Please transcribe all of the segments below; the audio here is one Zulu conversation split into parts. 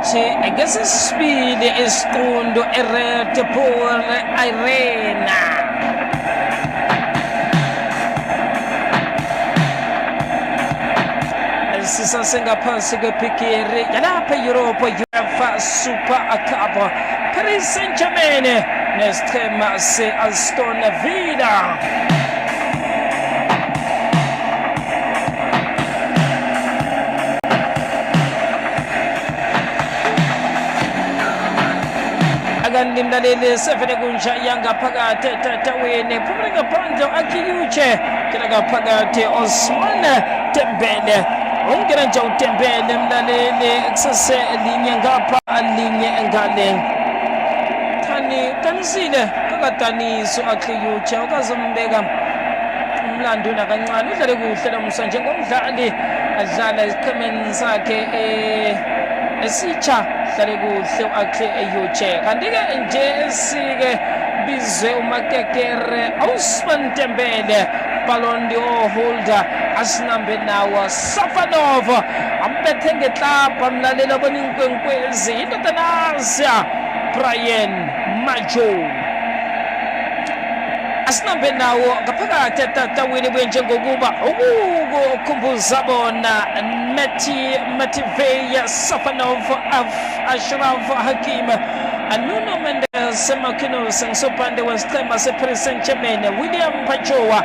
ukuthi ngesisibili isiqundu eRed Bull Arena. Sisasengaphansi kwebhigiri yalapha eEurope UEFA Super Cup. Paris Saint-Germain nesichema se-Aston Villa. Akandi mlaleli sevele kunjaya ngaphakathi etatawini phumile ngaphandle akiyuche kila ngaphakathi Ousmane Dembele. Ungena nje uTembele mlaleli kusase linye ngapha linye ngale tanisile kakadaniso akhliyuche ukazombeka umlando nakancane udlale kuhle lamusa njengomdlali adlala isiqhemeni sakhe esitsha dlale kuhle akhliyuche kanti-ke nje sike bizwe umakekere Ousmane Dembele Ballon d'Or holder asinambe nawo Safanov ambethe ngetlapa mlalela bona inkwenkwezi indodanasya Brian Majo asinambe nawo ngaphakathi etatawini bwenjengokuba ukukhumbuza bona Matvey Safanov Ashraf Hakimi Nuno Mendes Marquinhos Nsopande wesichema se-Paris Saint-Germain William Pachoa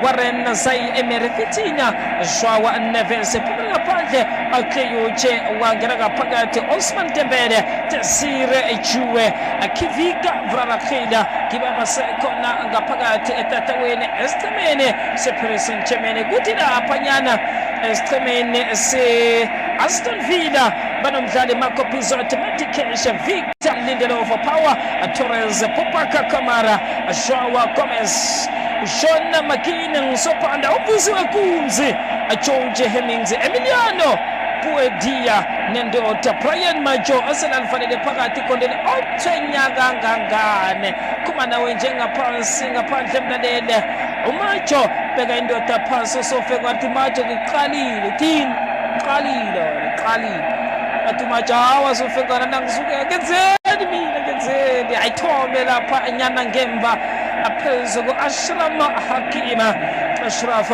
Warren Zaïre-Emery Vitinha Joao Neves phumile ngaphandle akhliyuche wangena ngaphakathi Ousmane Dembele Desire Due Kivika Vrarakhila kibaba sekhona ngaphakathi etatawini esichemeni se-Paris Saint-Germain kuthi laphanyana esichemeni se-Aston Villa banomdlali Marco Pizzotti Matikesh Victor Lindelof Power Torres Popaka Kamara Joao Gomez Shona Makina Nsopanda ubuziwe kunzi George Hemmings Emiliano Buendia nendota Brian Majo Arsenal fanele phakathi kondeni othwenyaka ngangane kuma nawe njengaphansi ngaphandle mlalele uMajo beka indota phansi sofe kwathi Majo ngiqalile thini qalile atumajawa sofekana nangisuke ngenzeni mina ngenzeni ayithome lapha enyana ngemva aphezu Ashraf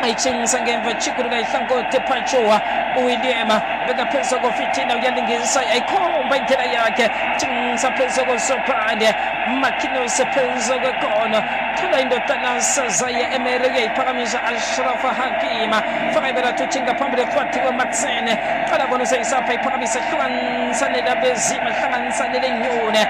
ayitshengisa ngemva chikuruka ihlangothi Pachoa uWilliam beka phezu Vitinha uyalingisa ayikhomba indlela yakhe tshengisa phezu Sopande Marquinhos phezu kona thola indodana Zaïre-Emery uyayiphakamisa Ashraf Hakimi faka ibela thutshinga phambili kwathi Maxene qala bona usayisapha iphakamisa hlukanisane labezima hlanganisane lenyone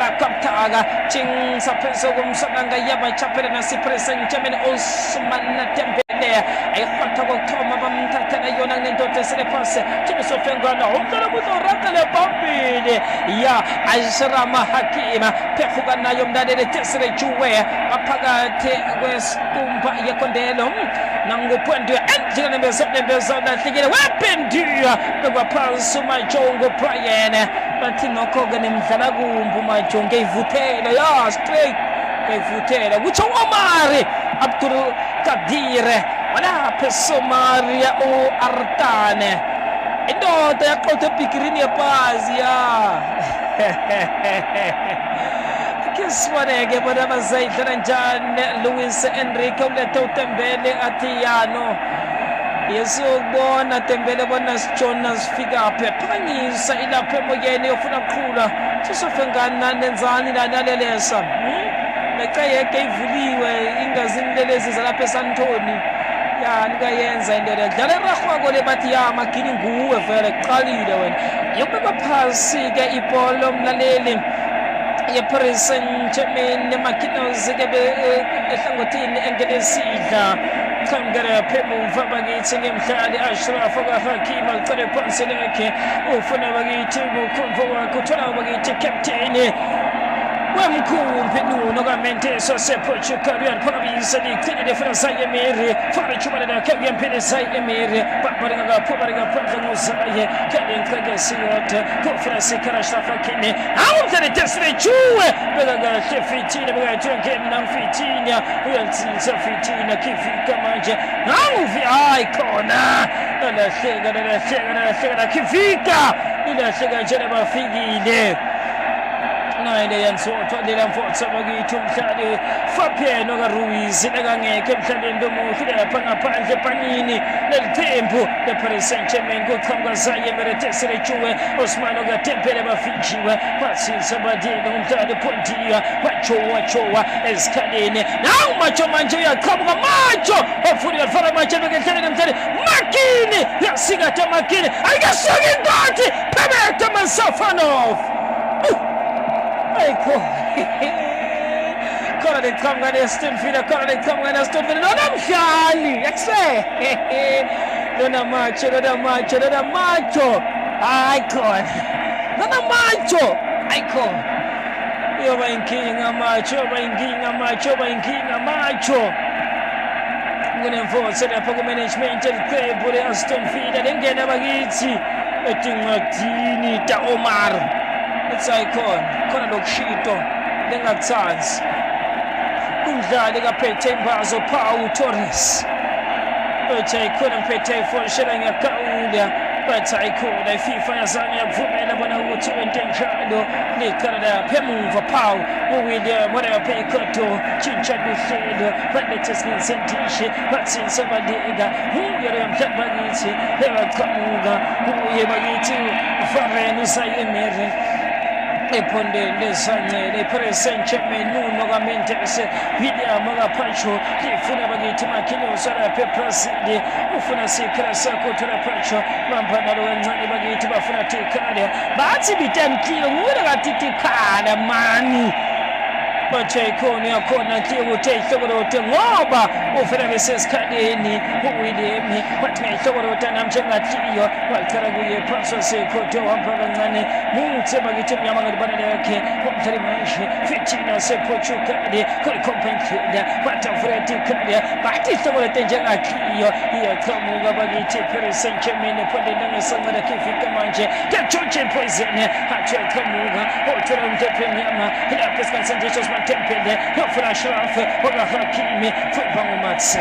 Rakaptaga tshengisa phezu komsalanga yabachaphela nasi-Paris Saint-Germain Ousmane Dembele ayikhatha kokuthoma bamthathela yona nendoda esele phasi tshebisofengwana umdlalo kuzorakele phambili ya Ashraf Hakimi phefuka nayo mlaleli Desire Due phakathi kwesikumba yekondelo nanguphendwe endlini bezobezona hlikile waphendwa kwaphansi uMajongo Brian bathi nokho-ke nemdlala kumbi uMajongo eyivuthela ya straight eyivuthela kutsho uOmari Abdul Kadir walapha eSomalia u-Artane indoda yaqotha ebhikirini yephazi ya kiswaneke bona abazayidlala njani Luis Enrique ulethe uTembele athi yano yesiyokubona Dembele bona sijona sifikaphi phangisa ilapha emoyeni yofuna kuqhula sisofengana nenzani lanalelesa leqayeke ivuliwe ingazinilelezi zalapha eSantoni ya nikayenza into dlala erarhwako le bathi ya magini nguwe vele qalile wena yobekwa phasi-ke ibholo mlaleli ye-Paris Saint-Germain Marquinhos-ke ehlangothini engenesidla mhlawumbe phemumva bakithi ngemdlali Ashraf Hakimi alicele phansi lakhe ufuna bakithi kukhumva wakhe uthola bakithi captain wemkhumbi Nuno Commentator sePortugal uyaliphakamisa liqinile funa Zaïre-Emery faka ichuba lakhe uyamphele Zaïre-Emery babaringa ngaphandle nguZaye kelenqekesiyothe kufuna sikara Ashraf Hakimi awudlale Desire Due beka kahle Vitinha bekathi ngena Vitinha uyalitsisa Vitinha kifika manje awuvi hayi khona linahleka kifika linahleka nje bafikile ngayile yansotho lelamfotho bakithi umhlali Fabiano kaRuiz lekangeke emhlabeni lomuhle lapha ngaphandle panini lelithembu leParis Saint-Germain kuqhamuka zaye meretesele juwe Osmano kaTempele bafijiwe basisa badile umhlali Pontia wachowa esikhaleni nawu macho manje uyaqhamuka macho bafuni bafara macho bekehlele umhlali Makini yasikatha Makini ayikasuki inkothi Pebeta Masafanov Aiko Kona liqhamuka neStonville kona liqhamuka neStonville nomdlali yakuse lona macho aiko yoba inkinga macho kunemfoso lapha ku-management eliqembu le-Astonville lengena bakithi etinqadini ta-Omar khona lokushito lengakuthanzi umdlali kaphethe imbazo Pau Torres bethe khona mphethe ifonshela ngiyakawula bathi ayikhona iFIFA yazange yakuvumela bona ukuthi wente njalo liqala lapha emuva Pau uWilliam Morepekhoto tshintsha luhlelo balethe sinsendishe bathi sabadika uyere yamhlanje bakithi ebaqhamuka uye bakithi uFaren usayemere ephondele sancele iParis Saint-Germain nuno kaMendes William kaPacho lifuna bakithi Makini usalapha eBrazil ufuna sikhala sakho thola Pacho bambana lo kancane bakithi bafuna tikhala bathi bitamkile ngule katitikhala mani bathe khona yakhona nhle ukuthi ihlokolote ngoba ufuna besesikhaleni uWilliam wathi ihlokolote namje ngathiyo waqala kuye phansi sekhoto wahamba kancane muthi bakithi mnyama ngalibana yakhe umdlali manje Fitina sePortugal kuli compensate batafuna tikhala bathi ihlokolote njengathiyo iyaqhamuka bakithi Paris Saint-Germain ephondela ngesanqala kifika manje George Poison athi aqhamuka othola umthetho mnyama lapha esikhathini Tempele, Yofra Shraf, Hakimi, Matse.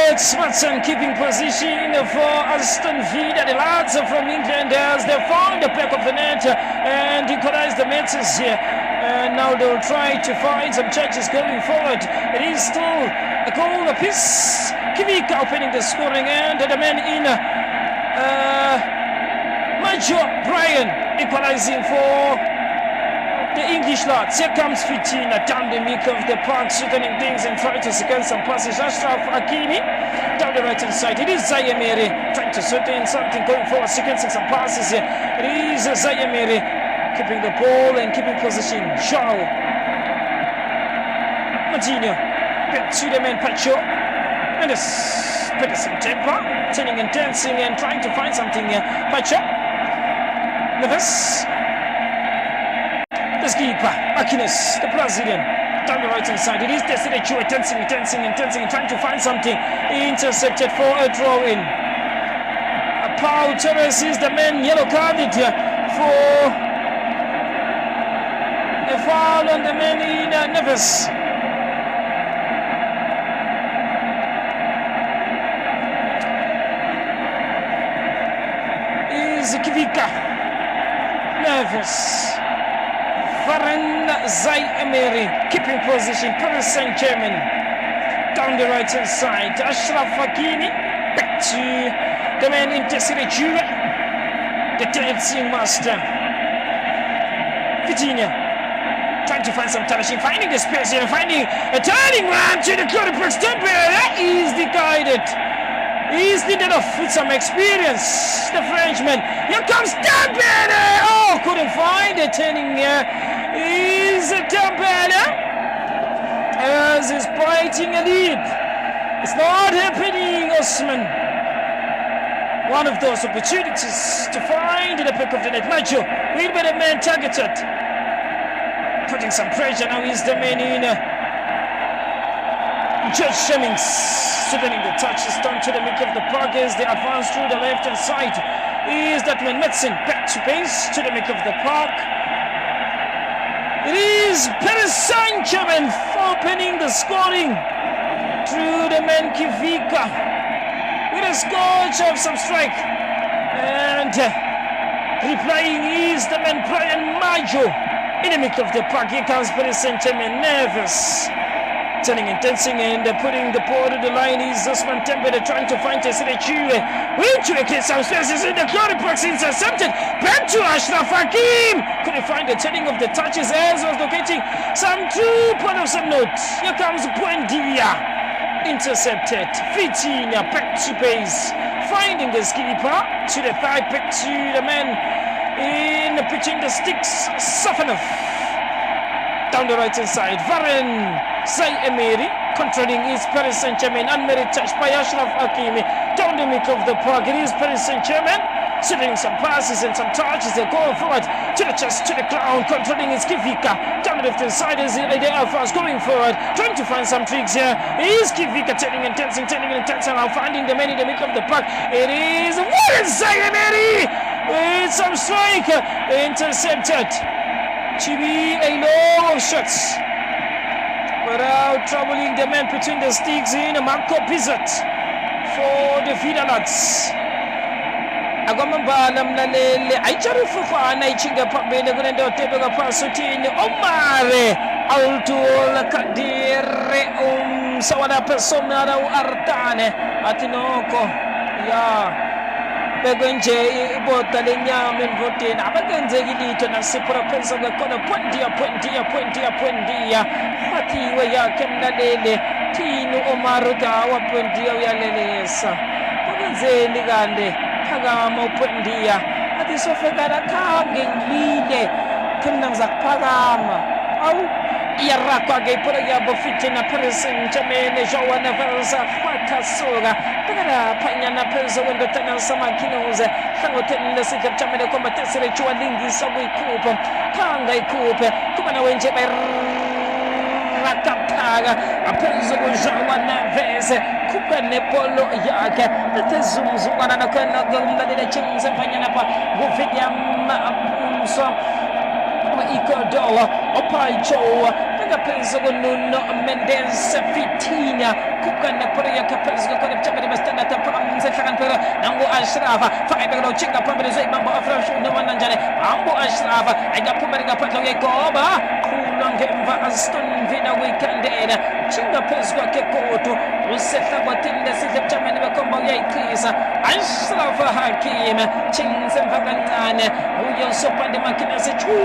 It's Matson keeping position for Astonville. The lads from England as they found the back of the net and equalized the Mets here. And now they'll try to find some chances going forward. It is still a goal apiece. Kivika opening the scoring and the man in Major Brian equalizing for the English lads. Here comes Fitina down the middle of the park, shooting things and trying to secure some passes. Ashraf Hakimi down the right hand side. It is Zayemere trying to shoot in something going forward, sequencing some passes here. It is Zayemere keeping the ball and keeping position. João Martinho back to the man Pacho and it's bit of some temper, turning and dancing and trying to find something here. Pacho Neves. The keeper, Akines, the Brazilian, down the right hand side. It is Desiree Chua dancing, trying to find something. Intercepted for a throw in. Pau Torres is the man yellow carded for a foul on the man in Neves. Is Kivika. Neves. Faran Zayemere keeping position. Paris Saint-Germain down the right hand side. Ashraf Hakimi back to the man in Desiree Chua, the dancing master. Fitina trying to find some touching, finding the space here, finding a turning round to the quarterback. That is the guided. He's needed with some experience. The Frenchman. Here comes Dembele. Oh, couldn't find it. Turning here is Dembele as he's biting a lead. It's not happening, Osman. One of those opportunities to find the back of the net. Macho, we'll be the man targeted. Putting some pressure now is the man in George Shemmings. Suddenly the touch is done to the middle of the park as they advance through the left hand side. Is that man Metzen back to base to the middle of the park. It is Paris Saint-Germain opening the scoring through the man Kivika. Let's go, Chiefs of Strike. And replying is the man Brian Majo. In the middle of the park, here comes Paris Saint-Germain, nervous. Turning and dancing and putting the ball to the line is Osman Dembele trying to find Tessere-Chue. Will create some spaces in the glory box, intercepted. Back to Ashraf Hakim. Couldn't find the turning of the touches as was locating some 2 points of note. Here comes Buendia. Intercepted. Vitinha back to base. Finding the skipper to the thigh, back to the man in pitching the sticks. Safanov. Down the right hand side, Varane Zaïre-Emery controlling his Paris Saint-Germain. Unmerited touch by Ashraf Hakimi. Down the middle of the park, it is Paris Saint-Germain. Sending some passes and some touches. They're going forward to the chest, to the ground, controlling his Kivika. Down the left hand side is the Alphas going forward, trying to find some tricks here. Is Kivika turning and dancing, now finding the man in the middle of the park. It is Warren Zaïre-Emery with some strike. Intercepted. Chibi a low of shots without troubling the man between the sticks in Marco Pizzat for the Fidalats. Agomambala mlalele aicharufufa ichinga pambele kunende otebeka pasutini Omare Altul Kadire sawada persona artane atinoko ya Begonje ibota lenyama emvoteni abakenzeki litho nasipura phezu kwekona pwendia fatiwe yakhe mlalele thini omaruta wapwendia uyalelesa bakenzeni kande phakama upwendia athi sofekana khange ngilile thina ngizakuphakama awu iyaragwa-ke ibhola yabo fitina Paris Saint-Germain Joana Velsa fatasuka phanyana phezu kwendodana samakhinuze hlangotheni lesidle bujamele khomba Tessere-Chue walingisa ukuyikhupha khanga ikhuphe kuba nawe nje bayirakaphaka aphezu kuJoana Velsa khupha nebholo yakhe lethezumzukwana nakhona kumlaleli etshengiswe phanyana pha nguVilliam Mso Ikodola Opaichoa Phezu Nuno Mendes Vitinha Kukana Korea Kapezgo Korechaka Bastanda Pamza Karampera Nango Ashrafa Faibero Chinga Pamela Mambo Afrash no one Anjane Ambo Ashrafa I got Pumeriga Pato Koba Kulangeva Aston Villa Weekend Chinga Pesco Kekoto Useta Watinda Sitamani Combo Yakisa Ashrafa Hakim Chins and Vagane Uyo Sopa de Makina Sechu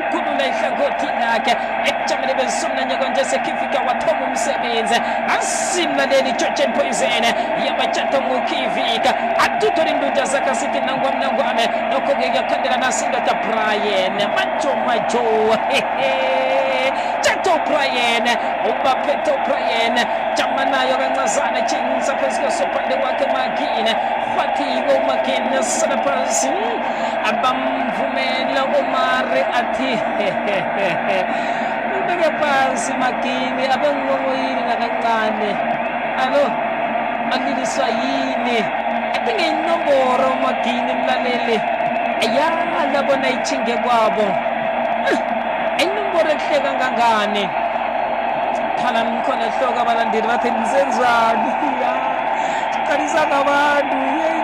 Kudulesha Gotinaka Echamene Bensuna Yagonja Sekifika Watomu Msebenze Asimla Deni Church and Poison Yabachato Mukivika Atutorindu Jazaka City Nangwame Nokoga Kandela Nasinda Brian Macho Chato Brian Obapeto Brian Jamana Yoganazana Chins Apesko Sopa de Wakamagina Fatigo Makina Sanapansin Abam Vumela Omare Ati Pasi Makini Abangomoyini Nakangane Ano Angiliswayini Atinga inomboro Makini mlalele Ayala bona ichinge kwabo inomboro ehle kangangane Thala mkhona hloka abalandeli bathi nizenzani Siqalisa ngabantu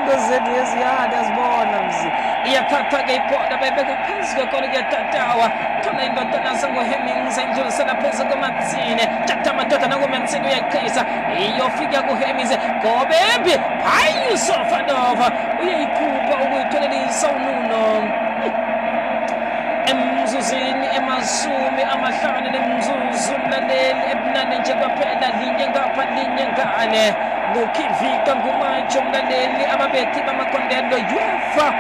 into zenu eziyada azibona mzi iyathatha-ke ibhola bayibeka phezu kwekona kuyatatawa khona indodana sangoHemmings ayidlulisela phezu kwematsine tata amadoda nakumansini uyayiqhisa iyofika kuHemmings Gobembe hayi Sofanova uyayikhupha ukuyitholelisa uNuno emzuzini emasumi amahlanu nemzuzu mlaleli ebunane nje kwaphela linye ngapha linye ngale ngukivika ngumatsho mlaleli ababethi bamakondelo UEFA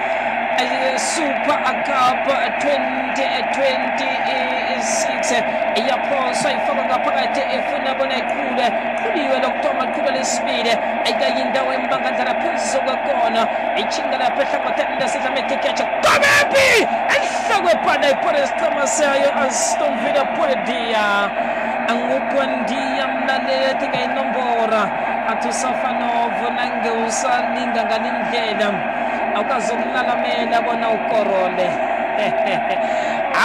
Super Cup 2026 iyaphonswa ifaka ngaphakathi efuna bona ikhule kuliwe lokuthoma likhulu lesibili ayikayindawo embangandlela phezu kwekona ichinga lapha ehlangotheni lesidlametiketsha Gobembe ehlokwe phana iPoresta sayo Aston Villa Buendia angukwandiya mlaleli ngayinombora athi Safanov nange usalinga ngalindlela awukazokunalamela bona ukorole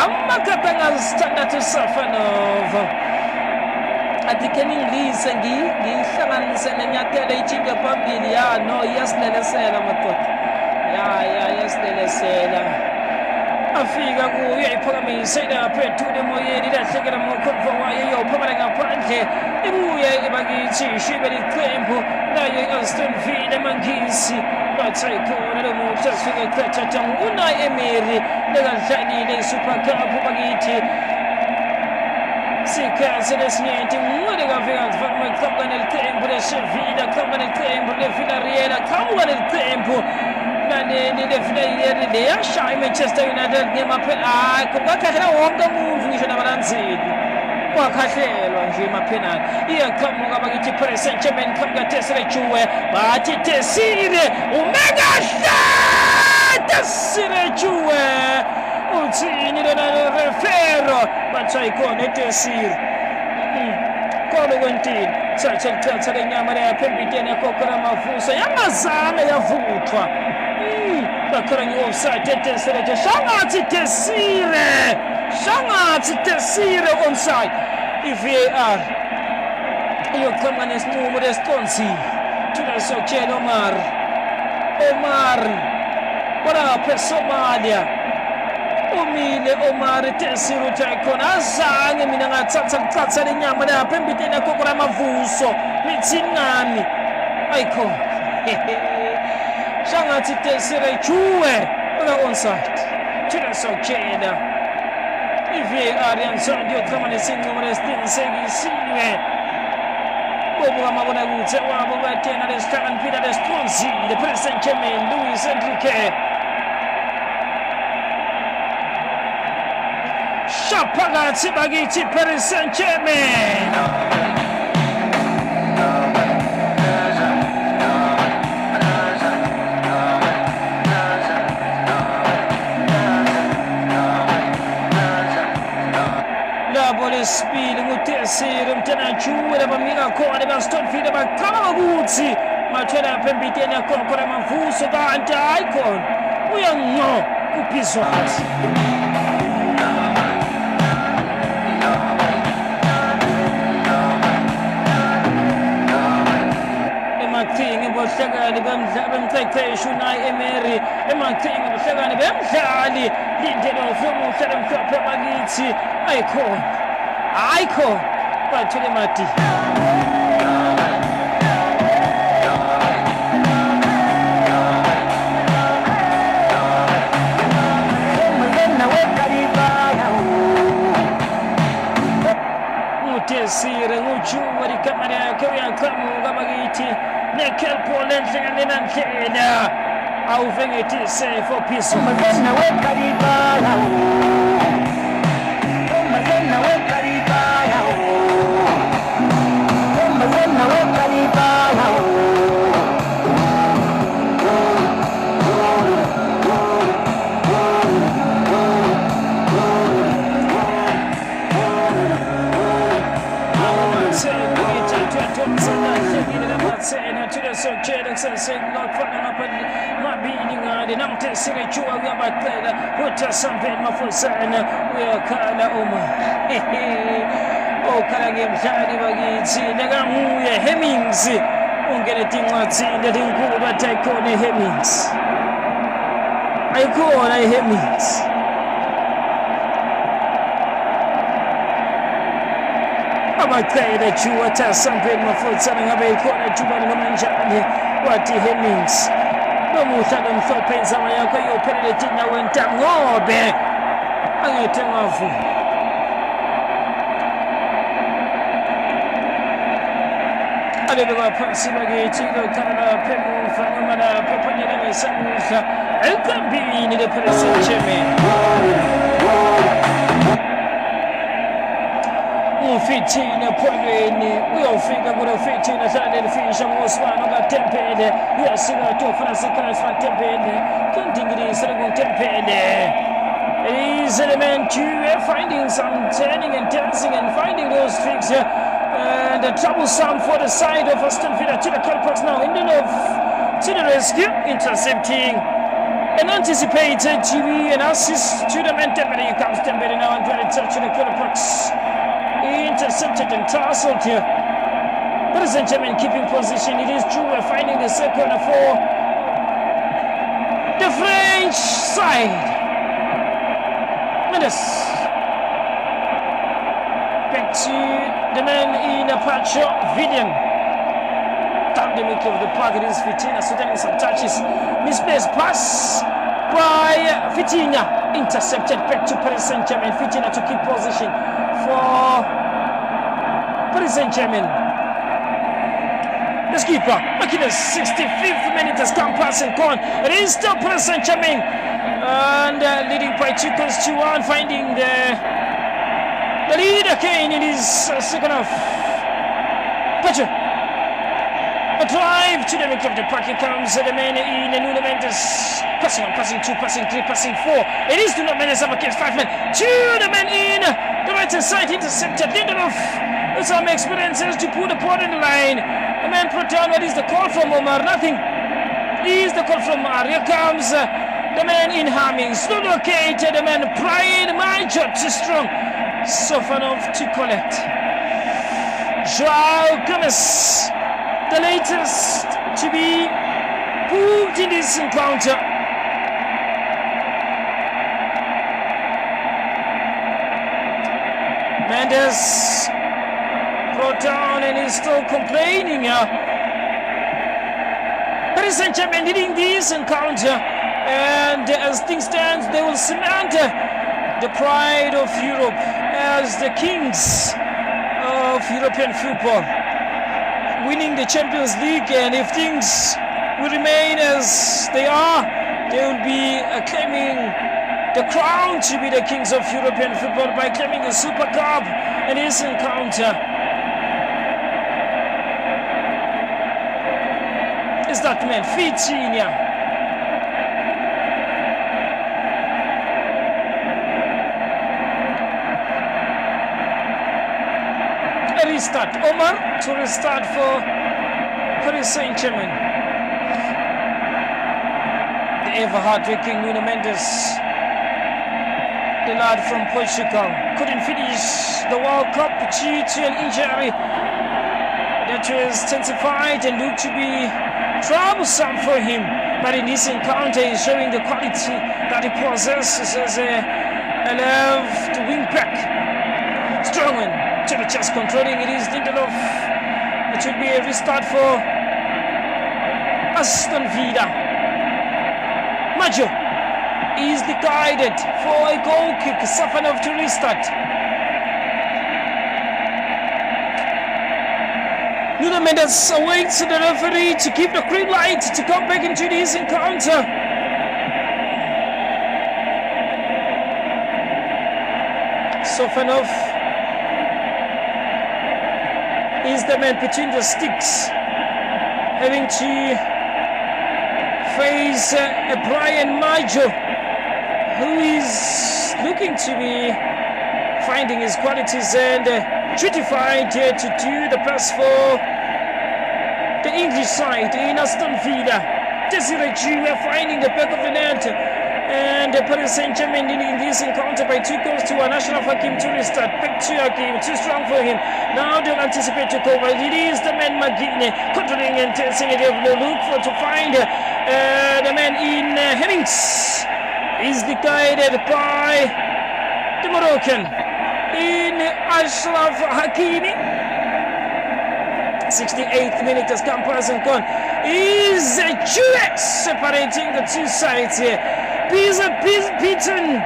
amakata ngazithanda to Safanov athi ke ningilise ngihlanganise nenyathelo ijinge phambili no iyasilelesela madoda iyasilelesela afika kuyo iphakamisa ilaphethule emoyeni ilahlekela mokhomfo wayo iyophumela ngaphandle ibuye ibakithi ishibe liqembu nayo i-Aston Villa mangisi bathi ayikhona lo muntu asifike eqhathatha Unai Emery lekadlalile i-Super Cup bakithi sikhathi lesinyenti ngwele kafika kuvame qhamuka neliqembu leShevilla qhamuka neliqembu leVillarreal qhamuka neliqembu naleli leVillarreal leyashaya iManchester United ngemaphela kungakhahlela wonke umuntu ngisho nabalandzeli kwakhahlelwa nje emaphenali iyaqhamuka bakithi Paris Saint-Germain qhamuka Desire Due bathi Desire umekahle Desire Due uthini lona refero bathi ayikhona Desire kolo kwentini thatha lichatha lenyama leyaphembiteni yakhokhela amavuso yangazange yavuthwa bakhona nge-offside eDesire shangathi Desire onside i-VAR iyoqhamuka nesinqumo lesiqonzile thula sokutshela Omar kwalapha eSomalia umile Omar Desire uthi ayikhona azange mina ngathatha licatha lenyama lapha embiteni yakhokhela amavuso lithini ngami ayikhona shangathi Desire Due onside thula sokutshela i-VAR yansondo yokuqhamuka nesinqumo lesiqinisekisiwe bobo kamabonakude wabo batena lesihlakaniphile lesiqonzile Paris Saint-Germain Luis Enrique shaphakathi bakithi Paris Saint-Germain lesibili nguDesire umntana Due bamnika khona ba-Aston Villa baqala ukuthi mathela lapha embiteni yakhokhela amavuso kanti hayi khona uyanqo kuphizwathi emaqhinga bohlakani bemqeqeshi Unai Emery emaqhinga bohlakani bemdlali lindelo omuhle mhlophe bakithi ayikhona bathule mati nguDesire nguJuwe likamera yakhe uyaqhamuka bakithi nekelpo lenhle ngendlela awuve ngithi safe ophiso sokutshela kusesengilokufana ngaphandle mabili ngale namDesire Due uyabacela uThasambeni Mafusana uyakhala okhala ngemdlali bakithi lekanguye Hemmings ungene tincwathini letinkulu bathi ayikhona iHemmings abacela Due Thasambeni Mafusana ngabe ikhona ethubani noma njani wathi Hemmings nomuhla lomhlophe inzama yakho iyophelela etinyaweni tami ngobe angithi ngavuma alele baphansi bakithi lokhala lapha emuva noma lapha ephonyela ngesamudla eqembini leParis Saint-Germain ufithini epholweni uyofika kule ufithini ahlala lelifisha ngosibani kaTempele uyasika tofuna sikhathi kaTempele kandingilise kuTempele is element Due finding some turning and dancing and finding those tricks and troublesome for the side of Aston Villa to the Colpacks now in the love to the rescue intercepting and anticipated to be an assist to the man Tempele. Here comes Tempele now and very touch to the Colpacks. Intercepted and tussled here. Paris Saint-Germain keeping position. It is true we're finding the second for the French side. Mendes. Back to the man in Apache Vidian. Down the middle of the park, it is Fitina. So then some touches. Misplaced pass by Fitina. Intercepted back to Paris Saint-Germain. Fitina to keep position for Paris Saint-Germain. The skipper, Makinas, 65th minute has come pass and gone. It is still Paris Saint-Germain. And leading by 2 goals to 1, finding the lead again in his second half. Pacha. A drive to the middle of the park. Here comes the man in Nuno Mendes. Passing 1, passing 2, passing 3, passing 4. It is Nuno Mendes up against 5 men. To the man in the right hand side, intercepted. Lindelof with some experiences to put the ball in the line. The man put down. What is the call from Omar? Nothing. Is the call from Omar. Here comes the man in Hammings. Not okay. The man Brian. My job too strong. Sofanov to collect. Joao Gomez, the latest to be moved in this encounter. Mendes brought down and is still complaining. Paris Saint-Germain leading this encounter, and as things stand, they will cement the pride of Europe as the kings of European football, winning the Champions League. And if things will remain as they are, they will be claiming the crown to be the kings of European football by claiming the Super Cup in this encounter. Is that man Fitina? A restart. Omar to restart for Paris Saint-Germain. The ever hard-working Nuno Mendes, the lad from Portugal, couldn't finish the World Cup due to an injury that was intensified and looked to be troublesome for him. But in this encounter, he's showing the quality that he possesses as a left wing back. Strong one to the chest, controlling it is Lindelof. It should be a restart for Aston Villa. Maggio is guided for a goal kick. Safanov to restart. Nuno Mendes awaits the referee to give the green light to come back into this encounter. Safanov is the man between the sticks, having to face Brian Maggio, who is looking to be finding his qualities and certified to do the best for the English side in Aston Villa. Desiree Due finding the back of the net, and Paris Saint-Germain leading this encounter by 2 goals to 1. Ashraf Hakimi to restart. Back to Hakimi, too strong for him. Now they'll anticipate to cover. It is the man McGinn controlling and testing it. They look for to find the man in Hemmings. Is guided by the Moroccan in Ashraf Hakimi. 68th minute has come past and gone. Is Jurek separating the two sides here. Beaten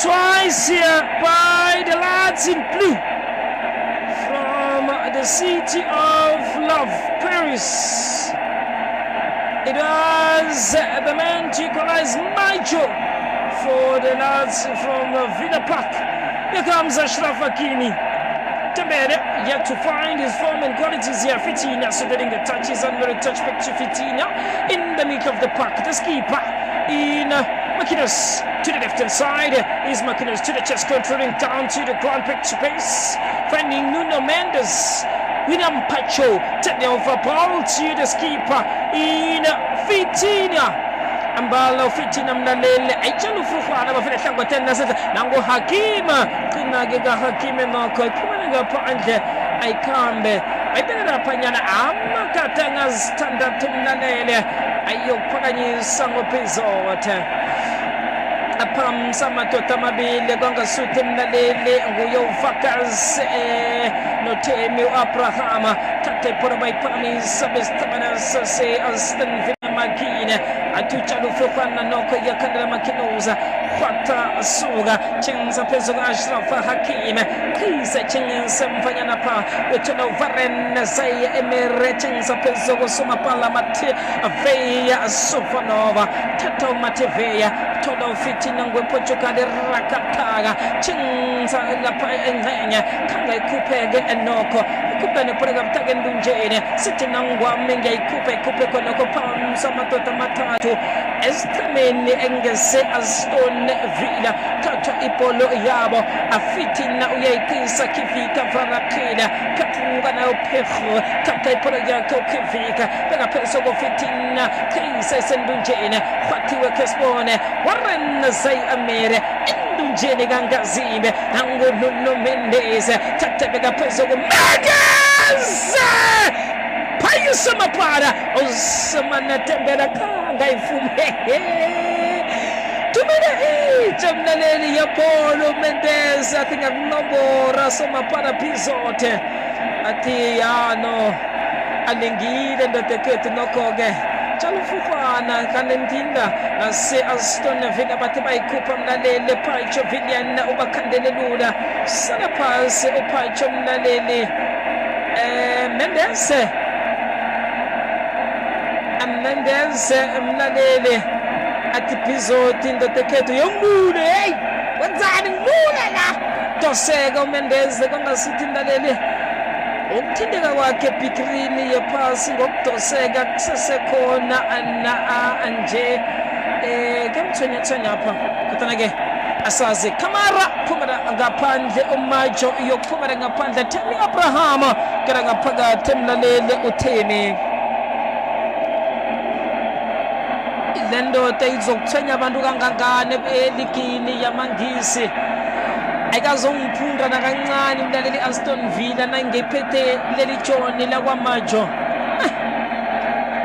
twice here by the lads in blue from the city of love, Paris. It was the man to equalize Maggio for the lads from Villa Park. Here comes Ashraf Hakimi. Tembele yet to find his form and qualities here. Fitina so getting the touches and very touch back to Fitina in the middle of the park. The skipper in Makinas to the left hand side is Makinas to the chest, controlling down to the ground back to base, finding Nuno Mendes. William Pacho taking over ball to the skipper in Fitina. ambala fitina mlalele aichalo fukhwana bafuna hlangotheni naseza nangu Hakima qinake ka Hakime nokho iphumela phandle ayikhambe ayibekela phanyana amakata ngazithandathu mlalele ayokuphakanyisa ngophezothe aphamsa amadoda amabili kwangasuthi mlaleli nguye uvakazi noThemi uAbrahama thatha ibhola bayiphakamisa besithabana sase-Aston Villa Makine atutshalo ufufana nokho yakhandela Makinuza khwatha suka chenza phezu ka-Ashraf Hakime khize chenza mfanyana pha wethola uvaren zaye emere chenza phezu kosomapala Mateveya Sofanova thatha uMateveya thola ufitina ngwePortugal rakathaga chenza lapha engxenye khanga ikhupheke enokho ikhuphene phela kabutake ndunjene sithi nangwami ngiyikhuphe khonokho phamsa amadoda amathathu esichimeni engese-Aston Villa thatha ibholo yabo afitina uyayiqisa Kivika Varakina phequka nayo phekho thatha ibholo yakhe uKivika beka phezu kofitina qisa sendunjene khwathiwe kesibone Warren Zay Amere indunjene kangazimbe nangoNuno Mendes thatha beka phezu koMendes phayisa mapara uSamana Tembela kangayifumhe tumele ijamlaleli yabholo Mendes athi ngakunombora somapara phizote athi yano alingile ndodekethu nokho-ke tshalo ufufana kanentinda nase-Aston Villa bathi bayikhupha mlaleli Pacho Villian ubakhandele lula sala phasi uPacho mlaleli Mendes mlaleli athi phizoti ndodekethu yomule hey wenzani ngule la doseka uMendes kwangasithi mlaleli ukuthindeka kwakhe bikrini yephasi ngokudoseka kusesekhona nje kemthonyethenya apha kodwa-ke asazi Kamara phumela ngaphandle uMajo yokuphumela ngaphandle Themi Abrahama kera ngaphakathi emlaleli uThemi le ndoda izokuthwenya abantu kangangane eligini yamangisi ayikazongiphunda nakancane mlaleli Aston Villa nangephethe leli tshoni lakwamajo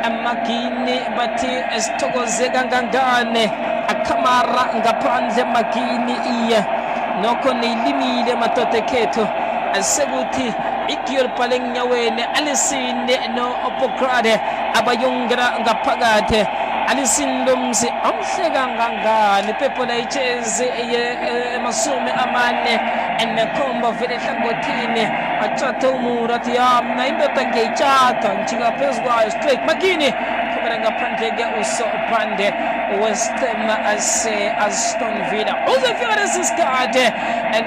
amagini bathi esithokoze kangangane aKamara ngaphandle magini iye nokho niyilimile madoda ekhethu asekuthi igiyol phale nginyaweni Alisine no-Opokrade abayongera ngaphakathi Alisine lomzi amhle kangangani iphepho layitshezi emasumi amane enekhomba vele ehlangothini atshatha umura athi yamna indoda ngiyayitshatha njika phezu kwayo straight makini phumela ngaphandle-ke usophande West Ham ase-Aston Villa uzefika lesi sikhathi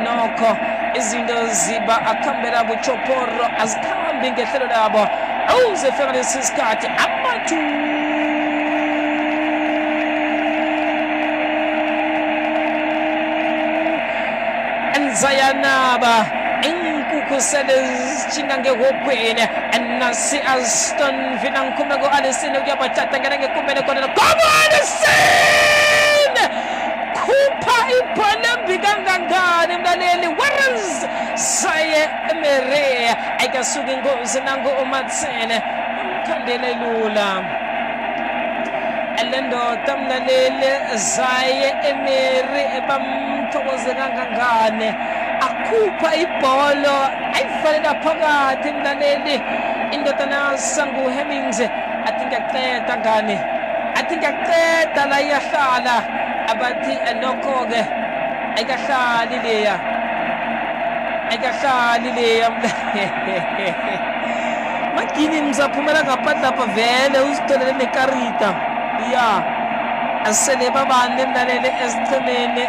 nokho izinto ziba akhambela buchoporo azikhambi ngehlelo labo uzefika lesi sikhathi amathu Zayanaba inkukhu selezitshinga ngehopweni nasi-Aston Villa ngikhumeko Alisine kuyabathatha ngena ngekumele khona Kobo Alisine khupha ibhola embi kangangani mlaleli Warren Zaye Emery ayikasuka ingozi nangu uMatsene umkhandela lula elendoda mlaleli Zaye Emery bamthokoze kangangane akhupha ibholo ayifalela phakathi mlaleli indoda nasangu Hemmings athi ngiyaqeda ngane athi ngiyaqeda la iyahlala abathi nokho-ke ayikahlali leya magini mzaphumela ngaphandle lapha vele uzitholele nekarita ya asele babane mlaleli esichimeni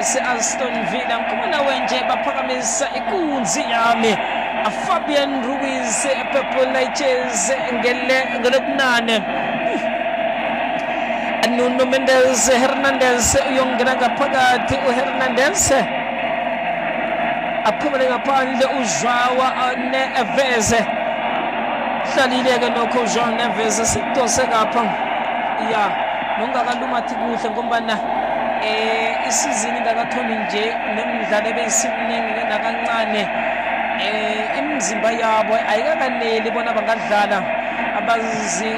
se-Aston Villa ngikhumana wenje baphakamisa ikunzi yami Fabian Ruiz ephepho layitshezi ngelobunane Nuno Mendes Hernandez uyongena ngaphakathi uHernandez aphumele ngaphandle uJoao Neves hlalile-ke nokho uJoao Neves sidose kapha ya nongakalumathi kuhle ngombana isizini ngakathoni nje nemidlalo ebeyisiningi nakancane imizimba yabo ayikakaneli bona bangadlala abazi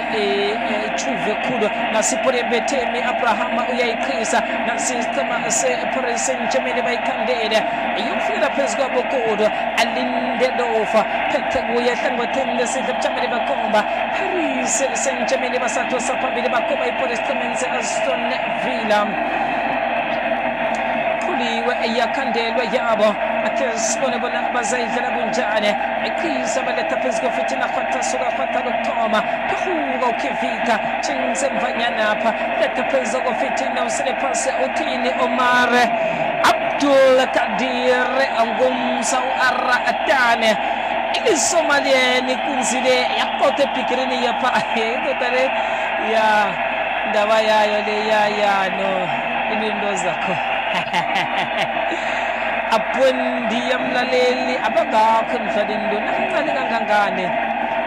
chuve khulu nasipore Bethemi Abraham uyayiqhisa nasistema seParis Saint-Germain bayikhandele yokufika phezulu kwabo kodwa alinde dofa phethe kuyehla ngotheni lesithameli bakhomba Paris Saint-Germain basathosa phambili bakhomba iParis Aston Villa kuliwe yakhandelwa yabo akesibone bona bazayidlala bunjani iqhisa baletha phezulu fitina khwatha suka khwatha lokuthoma phuka ukivika tshingsemvanyana apha letha phezulu fitina usele phasi uthini Omar Abdul Kadir angumsa uara atane isomaliyeni kunzile yaqotha epikirini yapha totale ya ndaba yayo le yano inindo zakho apundi yamlaleli abagakho emdlalweni lo nancane kangangane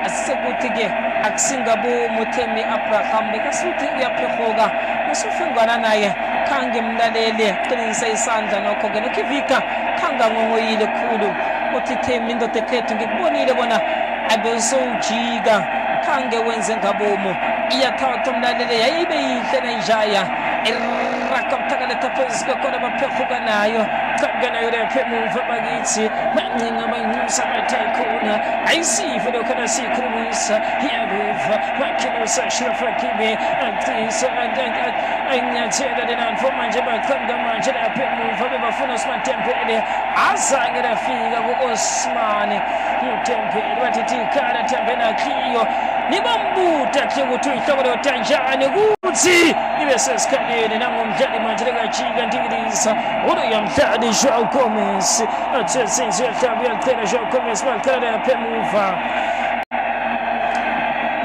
asisekuthi-ke akusingabomu Themi Abraham bekasuthi uyaphehuka usufengwana naye khange mlaleli qinisa isandla nokho-ke nokivika khangangongoyile khulu uthi Themi indoda ekhethu ngikubonile bona abesowujika khange wenze ngabomu iyathatha mlaleli yayibe yihle nenjaya rakabthakaleta phezulu khona baphehuka nayo kanganayo lapha emuva bakithi bancinga bayinxusa bathayikhona ayisife lokho nasiyikhulumisa iyabuva bakhilusa Ashraf Hakimi athisa anyathela lenanfo manje baqhamba manje lapha emuva bebafuna Osman Dembele azange lafika ku-Osman uDembele bathi tikhala Dembele akiyo nibambuta kuthi ukuthi uyihloko lotanjani ukuthi ibe sesikhaleni nangomdlali manje lekajika ndingilisa uyamdlali João Gomes athe senziwe mhlawumbe uyacela João Gomes bakhala lapha emuva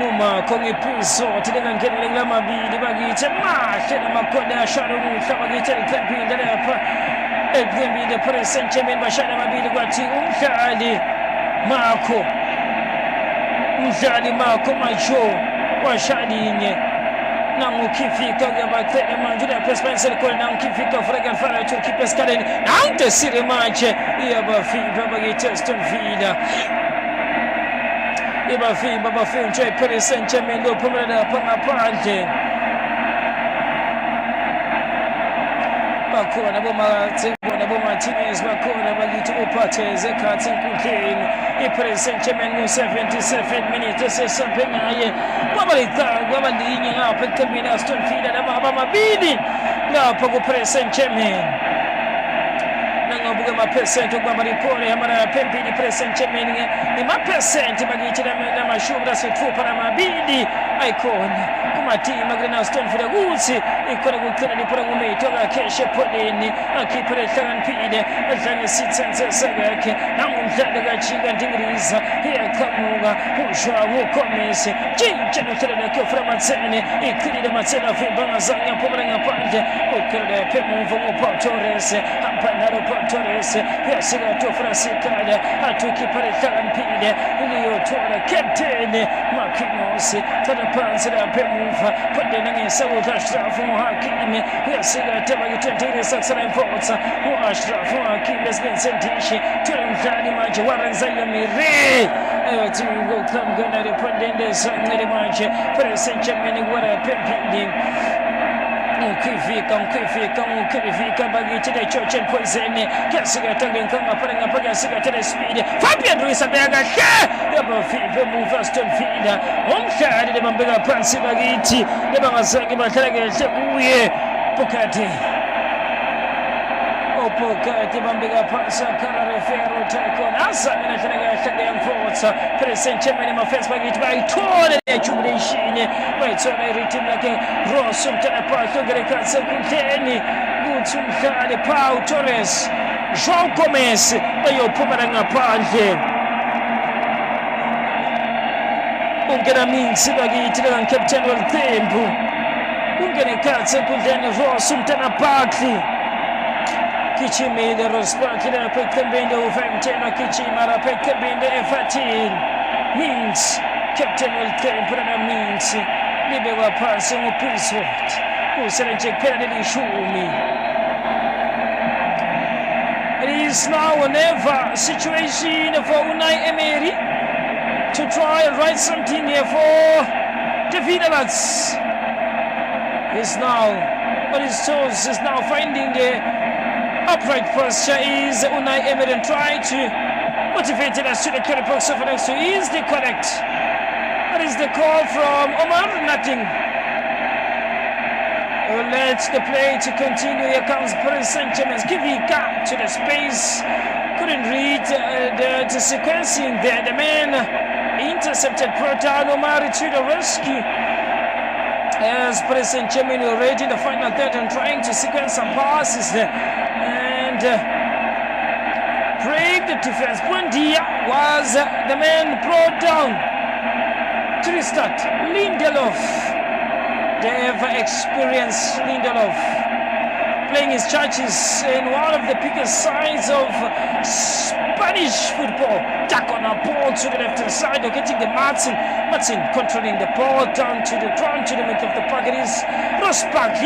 uma kongipiso tilengangene ngamabili bakithi mahle namakhona ashalo kuhla bakithi eliphinde lapha ephembile Paris Saint-Germain bashana amabili kwathi umdlali Marco Macho washalinye nangukifika kuyabathele manje lapha espanisel khona nangukifika frega fara Turkey peskaleni nante sire manje iyabafika bakithi Aston Villa ibafika nje Paris Saint-Germain lophumela lapha ngaphandle bakhona boMartinez bakhona bakithi uphatheze khathi enkundleni iParis Saint-Germain ngo-77 minutes esesambe ngaye kwabalinye ngapha eqembini Aston Villa laba amabili lapha kuParis Saint-Germain nangabuke amaphesenti okubamba likhona ihambana phambili Paris Saint-Germain ngemaphesenti bakithi namashumi lasithupha namabili ayikhona kumatima kulena Aston Villa kuthi ikhona kuqhina liphula ngumetho kakheshe epholeni akhiphele ehlakaniphile adla ngesitsense sakhe nangumdlali kajika ndingiliza iyaqhamuka uJoão Gomes jintsha nohlelo lakhe ufuna Matsene iqhilile Matsene avimba angazange aphumele ngaphandle uqhela lapha emuva nguPaul Torres hambanalo Paul Torres yasika tofrasikala atukhiphele ehlakaniphile uliyothola captain Marquinhos thala phansi lapha emuva phondena ngesawuthi Ashraf Hakimi uyasika thaba ku-20 sakusala imfotha u-Ashraf Hakimi esibensendishi thola umdlali manje warenza yamiri eyothi ngokuqhamuka lephondeni lesancele manje Paris Saint-Germain kwaraphambili ukifika bakithi le-Georgian Poison kuyasika ngapha kuyasika le-speed Fabian Ruiz abeka kahle yabafika emuva Aston Villa umdlali lebambeka phansi bakithi lebangazange badlala kahle kuye Pokati bambeka phansi akhala refero takhona azange nadlala kahle ngeyamfotha Paris Saint-Germain amafensi bakithi bayithola le-jubilation bayithola irhythm lakhe Ross umntanaphahle ongene khansi enkundleni kuthi umdlali Paul Torres João Gomes bayophumela ngaphandle ungena minsi bakithi lekangcaptain weliqembu ungene khansi enkundleni Ross umntanaphahle Kichimile Rosbach lapha eqembini u-15 Kichima lapha eqembini e-14 Mings captain weliqembu lana Mings libekwa phansi nguPilswood usele nje kuphela leli shumi. It is now a never situation for Unai Emery to try and write something here for the Netherlands. Is now on his toes, is now finding the upright posture. Is Unai Emery and trying to motivate us to the curry box of next to is the correct. That is the call from Omar. Nothing. Let the play to continue. Here comes Paris Saint-Germain's Kivika to the space. Couldn't read the sequencing there. The man intercepted Protan. Omar to the rescue. As Paris Saint-Germain already in the final third and trying to sequence some passes there. And break the defense. Buendia was the man brought down. To the start, Lindelof. The ever-experienced Lindelof playing his charges in one of the biggest sides of Spanish football. Jack on a ball to the left-hand side, getting the Martin controlling the ball down to the ground to the middle of the park. It is Rosbach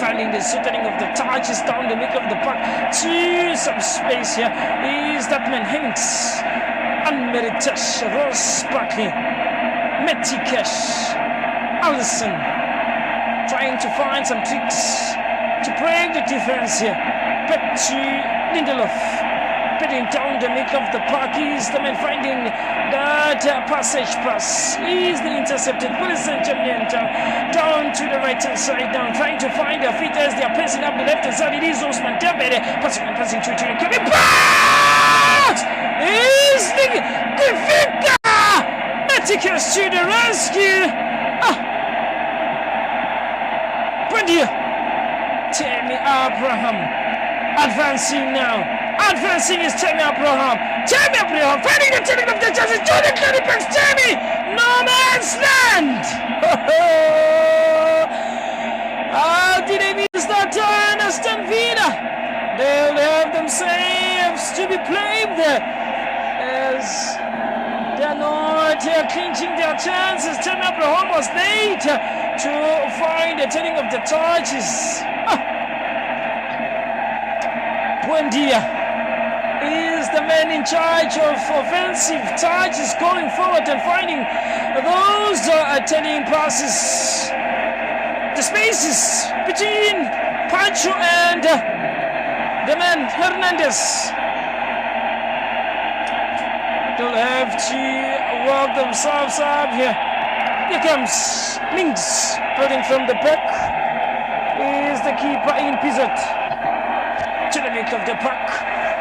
finding the shooting of the touches down the middle of the park to some space here. Is that man Hinks, unmerited Rosbach, Metikesh, Allison. Trying to find some tricks to break the defense here. Back to Lindelof. Pitting down the middle of the park. Is the man finding that passage pass. Is the intercepted. Paris Saint-Germain down to the right hand side now. Trying to find their feet as they are passing up the left hand side. It is Osman Dembele. Passing to the coming pass. Is the Kivika. Metikus to the rescue. Tammy Abraham advancing now. Advancing is Tammy Abraham. Tammy Abraham finding the turning of the chances. Jordan Currybox. Tammy. No man's land. How did they miss that turn? Aston Villa. They'll have themselves to be blamed there. As they're not clinching their chances. Tammy Abraham was late to find the turning of the touches. Buendia is the man in charge of offensive touches going forward and finding those turning passes. The spaces between Pancho and the man Hernandez. They'll have to work themselves up here. Here comes Links, putting from the back. Is the keeper in Pizzot. To the middle of the park.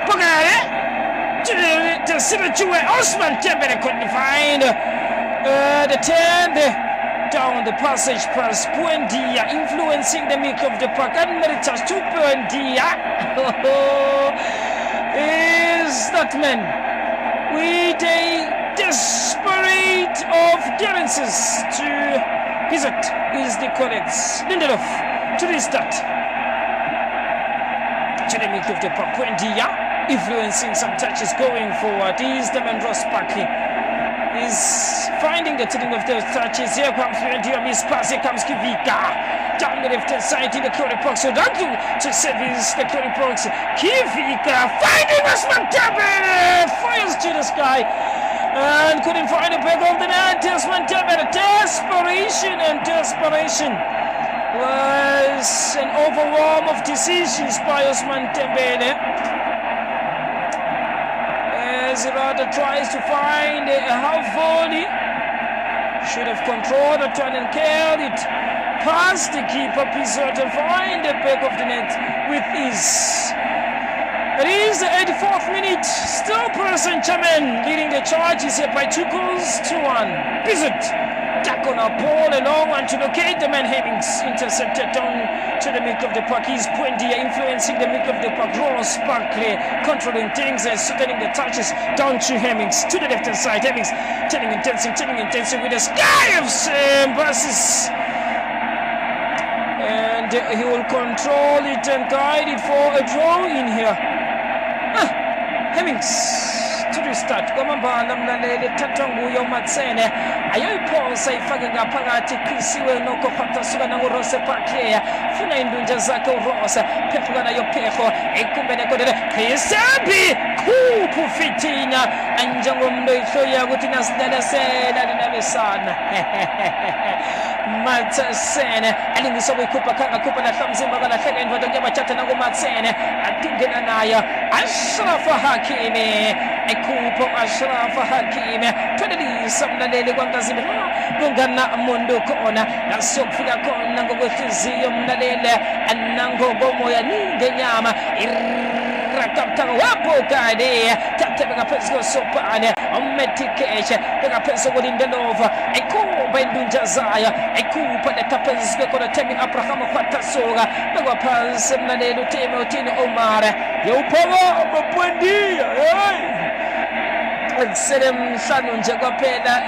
Bogare! To the situation. Osman Dembele couldn't find the 10. Down the passage pass. Buendia influencing the middle of the park. And Meritas to Buendia. Is that man with a desperate of clearances to Pizzot is the correct. Lindelof to the start. To the middle of the park. Buendia influencing some touches going forward. Is the man Rosbach. Is finding the turning of those touches. Here comes Buendia. Miss pass. Here comes Kivika. Down the left hand side in the curry box. So down to service the curry box. Kivika finding Osman Dembele. Fires to the sky. And couldn't find the back of the net. Osman Dembele. Desperation and desperation. Was an overwhelm of decisions by Osman Dembele as he rather tries to find a half volley. Should have controlled it and carried it past the keeper Pizzot and find the back of the net with ease. It is the 84th minute. Still Paris Saint-Germain leading the charges here by 2 goals to 1. Pizzot. Jack on a ball, a long one to locate the man. Hemmings intercepted down to the middle of the park. He's Buendia influencing the middle of the park. Rosbach controlling things and sustaining the touches down to Hemmings to the left hand side. Hemmings turning and dancing with a sky of passes. And he will control it and guide it for a draw in here. Hemmings to restart kwamambala mlaleli thathwa nguye uMatsene ayoyiphosa ifake ngaphakathi khisiwe nokho phathasuka nangu-Rose Parkleya funa indunja zakhe uRose phephuka nayo Pheho ekumbene kodele Khisembi khuphu fitina njengomntu oyihloya ukuthi nasidalesela linabesana Matsene alingiswa kuyikhupha khanga khupha lahla mzimba kalahleka indvodla kuyabathatha nakuMatsene adingena nayo Ashraf Hakimi ekhupha Ashraf Hakimi thonelisa mlaleli kwangazimba kungana umuntu khona asiyokufika khona ngokwehliziyo mlaleli nangokomoya ningenyama rakaptaka wapokade tatebeka phezu kosopane uMetikeshe beka phezu koLindelova ekhupha indunja zayo ekhupha letha phezu kwekona Temi Abraham kwathasuka bekwa phansi mlaleli uTemi uthini Omar yewuphaka mapwendiya ekusele mhlanu nje kwaphela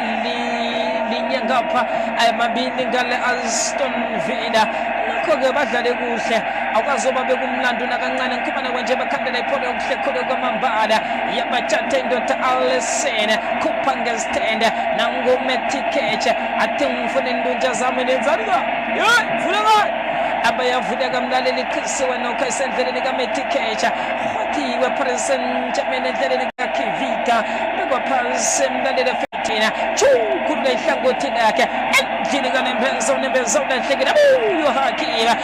linyangapha amabili ngale Aston Villa nakho-ke badlale kuhle awukazoba bekumlando nakancane ngikhupana kwenje bakhandela ipholo kuhle kholo kwamambala yabathatha indoda Alessene khupha ngesithende nanguMetikeshe athi ngifuna indunja zami nenzalika vuleka abayavuleka mlaleli khisiwe nokho esendleleni kaMetikeshe hotiwe Saint-Germain endleleni kaKivita bekwa phansi mlaleli fitina chukhulula ihlangothi lakhe endlini kaNembeza unahlekela uyo Hakima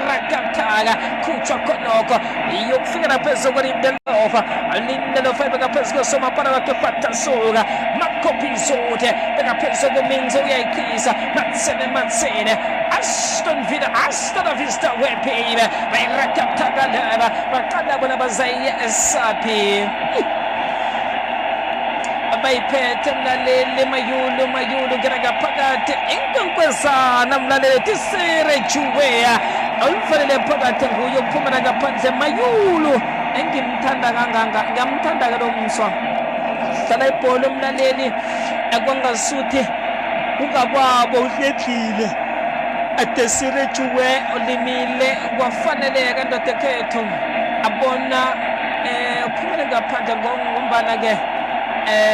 rakataka khutshwa khonokho iyokufikela phezu koLindelova Lindelova beka phezu kosomapala wakhe kwathasuka makopizote beka phezu koMinzo uyayikhisa Matsene Aston Villa Aston Vista wepibe bayrakataka laba baqala bona bazaye esapi bayiphethe mlaleli mayulu ngeraga phakathi inkonkwezana mlaleli tisere Juweya awufanele phakathi nguye uphumela ngaphandle mayulu engimthanda kanganga ngiyamthanda ke lo mswa dlala ibhola mlaleli akwangasuthi ungakwabo uhlephile atesire Juwe olimile kwafaneleka ndoda ekhethu abona uphumela ngaphandle ngombana ke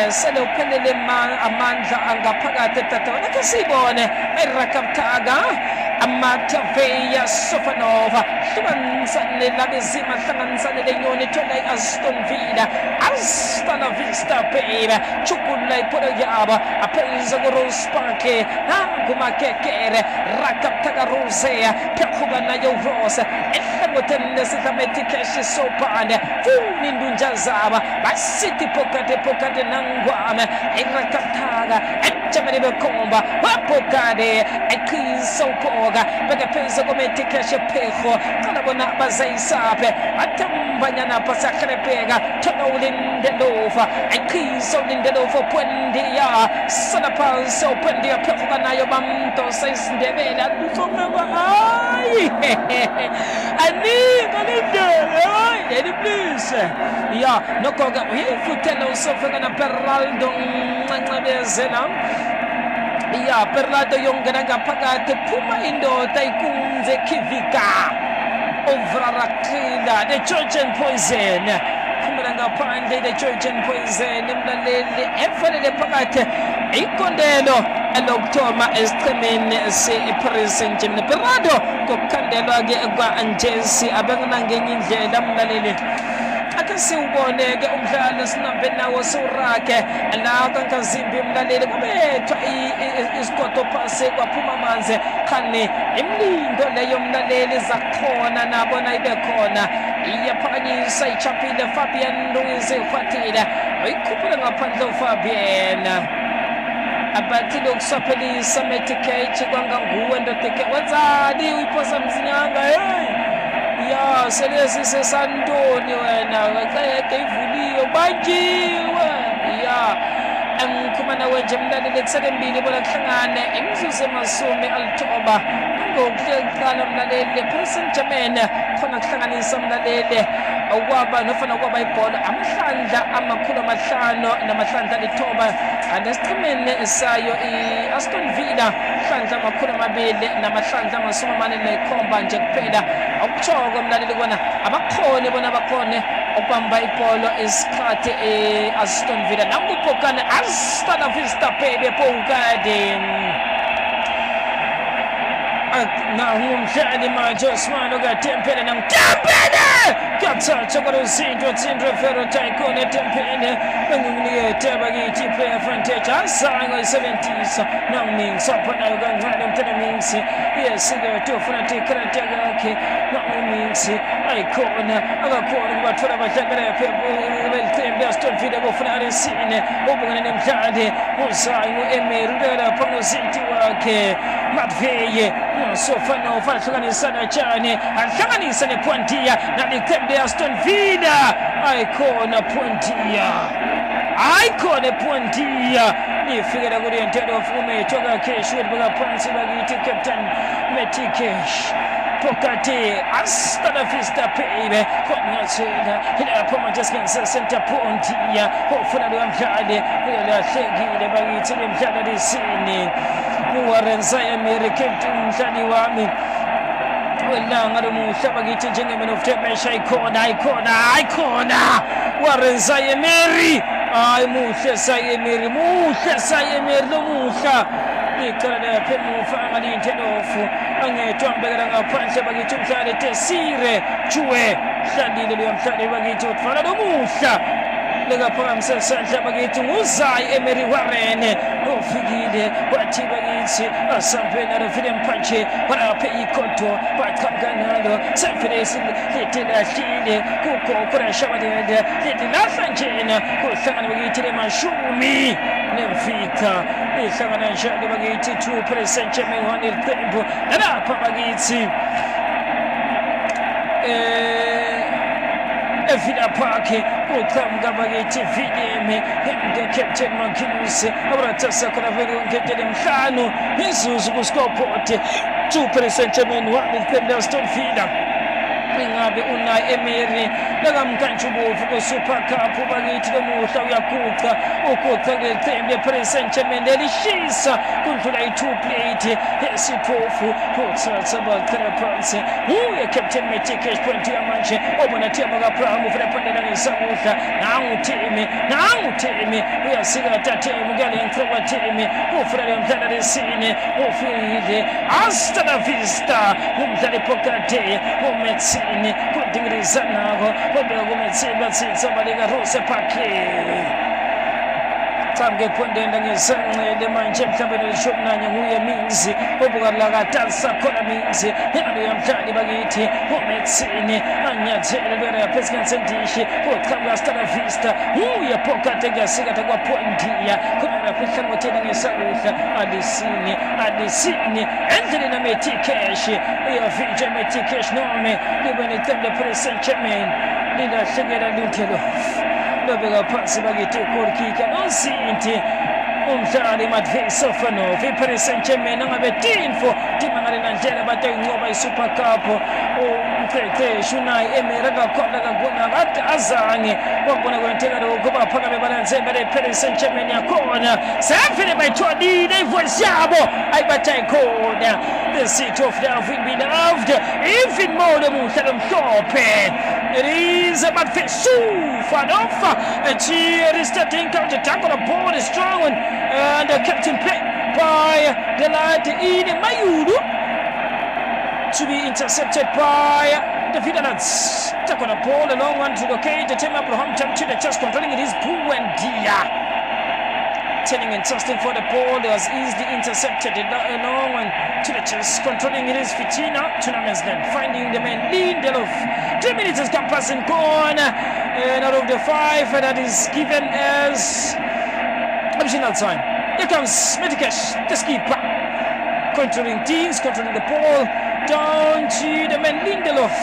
sele uphelele amandla angaphakathi etathawa nakhe siyibone erakaptaga Amateveya Sofanova hlukanisane labezima hlanganisane lenyoni thola i-Aston Villa Aston Vista baby chukula ipholo yabo aphezu ko-Rose Park nangumakekere rakaptaga Rosea phekhuka nayo Rose ehlangotheni lesikaMetikeshe sopane funa indunja zabo basithi pokade nangwame erakaptaga ejameni bekhomba wapokade eqhisa uphoka beka phezu koMetikeshe Pheho qala bona bazayisaphe athambanyana pasakhrepeka thola uLindelova eqhisa uLindelova pwendiya sana phansi upwendiya Pheho nayo bamdosa isindebele adusomeba hayi anika lendlela yeni please ya nokho-ke uyifutela usofeka na Beraldo Ncancebezela ya Beraldo yongena ngaphakathi phuma indoda ikunze Kivika ovrarakila the Georgian poison phumela ngaphandle the Georgian poison mlaleli efanele phakathi ikondelo elokthoma esichemeni se-Paris Saint-Germain Beraldo kokukhandelwa-ke kwa-Anjesi abekunangenye indlela mlaleli ake siwubone-ke umdlalo sinambe nawo siwurage la kankazimbi mlaleli kubethwa isigodo phasi kwaphuma amanzi khani imlindo leyo mlaleli zakhona nabona ibe khona iyaphakanyisa ichaphile Fabian Ruiz ikhwathile uyikhuphule ngaphandle uFabian abathile ukuswaphelisa Metikeshe kwanganguwe ndodeke wenzani uyiphosa mzinyanga ya selezi sesantoni wena waqeke ivuliwe banjiwe ya emkhumana wenje mlaleli kuselembili bona kuhlangane imizuzu emasumi alithoba ngokuqala mlaleli Paris Saint-Germain khona kuhlanganisa mlaleli okwaba nofana kwaba ibhola amahlandla amakhulu amahlandla lithoba anesiqimene sayo i-Aston Villa hlandla amakhulu amabili namahlandla amasumamane nekhomba nje kuphela okuchoko mlaleli kona abakhone bona bakhone ukubamba ibhola isikhathi e-Aston Villa nangubhokane hasta la vista baby pokade ngumdlali manje Osman okaTempele namTempele kuyathatha kwaluzinto Tsindrefero Taikone Tempele benginikethe bakithi player advantage azange ayisebenzisa nangimingisa nayo kancane umthele mingisi yesike ufuna tikharati yakhe nangimingisi ayikhona akakhona kubathola abahlangana belicembe Aston Villa bofuna aresine ubungane nemdlali uzayo Emery lapha nozinti wakhe Matveye sofana ufahlanganisa na Chane ahlanganisa nePontia na licembe Aston Villa ayikhona Pontia nifikela kuri ntendo ofume toka kesho baka phansi bakithi captain Metikesh Pokate hasta la vista baby konyathela lapho Manchester Center Pontia ufuna lo mdlali uyahlekile bakithi lemdlalo lesini uwarenza American umdlali wami welanga lomuhla bakithi njengeman of the match ayikhona warenza Emery ay muhle sayemeri lomuhla iqala lapha emuva angalintenofu angethwa mbekela ngaphandle bakithi umdlali Desire Juwe hlalile lo mdlali bakithi ufana lomuhla lekaphakamisa sandla bakithi nguzayi Emery Warren ofikile wathi bakithi asampena rofile mphatshe baraphe ikhonto baqhamkanalo sefilesi letelahlile kuko kurashabalele letilahla njena kuhlangana bakithi lemashumi nemfika ihlangana njalo bakithi 2% German 1 tempo lapha bakithi Villa Park uqhamuka bakithi Villiame captain Marquinhos abaratasa khona vele ngedele mhlanu izuzu kuScoreport 2% German 1 Aston Villa ingabe unayi Emery lakamkantshubovu kuSuper Cup bakithi lomuhla uyaguqa kulecembe Paris Germain lelishisa kundlula i2 plate esiphofu uthatha baqala phansi uye captain Metikesh point yamanje obona thema kaPraham ufuna phondela ngesakudla nanguthemi uyasika tathemi ngale nhloko themi ufuna le mdlalo lesine ufile hasta la vista umdlali Pokate umetsini kudingirizanako kodwa kumetsini batsitsa baleka Rose Parke samke phondela ngesanqele manje mhlawumbe leshumi nanye nguye Mingsi obukala kadansa khona Mingsi yalo yamdlali bakithi umetsini anyathele bera Pescan Sendishi uqhamuka Stella Vista uye Pokate ngasika takwa Pontia khona lapha ihlangotheni ngesakudla alisini endleleni Metikesh uyavija Metikesh nome libene tembe Paris Saint-Germain lilahlekela luthelo lobeka phansi bakithi uGolkika nozinti umdlali Matvey Sofanov iParis Saint-Germain angabe tinfo timangale nandlela batayinqoba iSuper Cup umqeqeshi unayi Emery akakhona kakubona kade azange wakubona kwenteka lokho baphakame balandzembe leParis Saint-Germain yakhona sefile bayitholile ivoice yabo ayibathayi khona the city of love will be loved even more lomuhla lomhlophe. It is Matvey Sofanov and she is starting counter attack on the ball is strong and captain played by the lad in Mayuru to be intercepted by the Villains. Attack on the ball, a long one to locate the team Abraham to the chest controlling it is Buendia. Turning and testing for the ball was easily intercepted. A long one to the chest controlling it is Fitina tournaments then finding the man Lindelof. 3 minutes has come passing corner and out of the 5 that is given as additional time. Here comes Metikesh, the skipper, controlling teams, controlling the ball down to the man Lindelof,